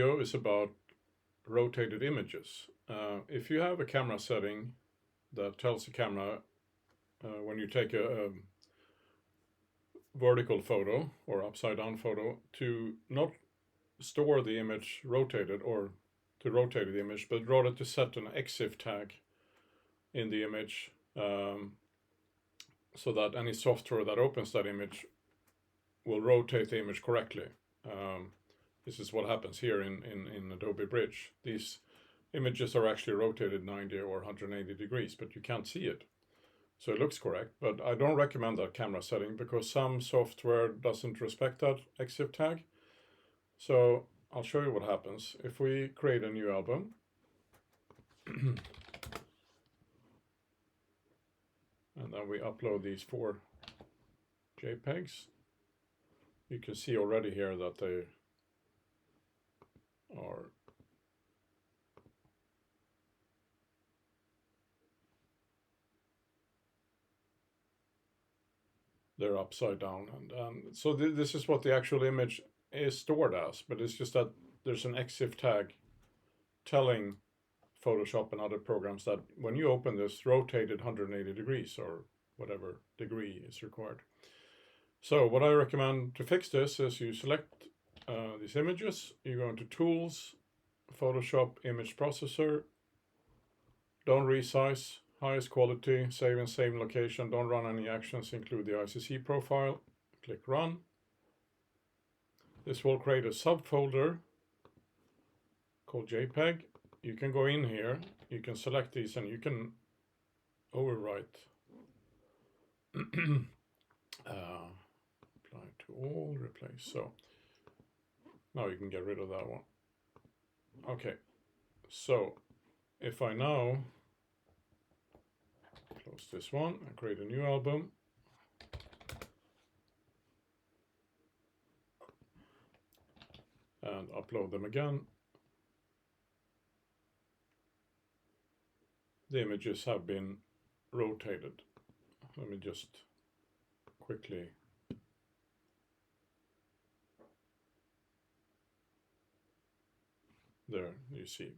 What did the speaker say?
Video is about rotated images. If you have a camera setting that tells the camera when you take a vertical photo or upside down photo to not store the image rotated or to rotate the image, but rather to set an EXIF tag in the image so that any software that opens that image will rotate the image correctly. This is what happens here in Adobe Bridge. These images are actually rotated 90 or 180 degrees, but you can't see it. So it looks correct, but I don't recommend that camera setting because some software doesn't respect that EXIF tag. So I'll show you what happens. If we create a new album, and then we upload these 4 JPEGs, you can see already here that they are they're upside down, and so this is what the actual image is stored as, but it's just that there's an EXIF tag telling Photoshop and other programs that when you open this, rotated 180 degrees or whatever degree is required. So what I recommend to fix this is you select these images, you go into Tools, Photoshop Image Processor, don't resize, highest quality, save in same location, don't run any actions, include the ICC profile, click Run. This will create a subfolder called JPEG. You can go in here, you can select these and you can overwrite. Apply to all, replace. So now you can get rid of that one. Okay, so if I now close this one and create a new album, and upload them again, the images have been rotated. Let me just quickly there, you see.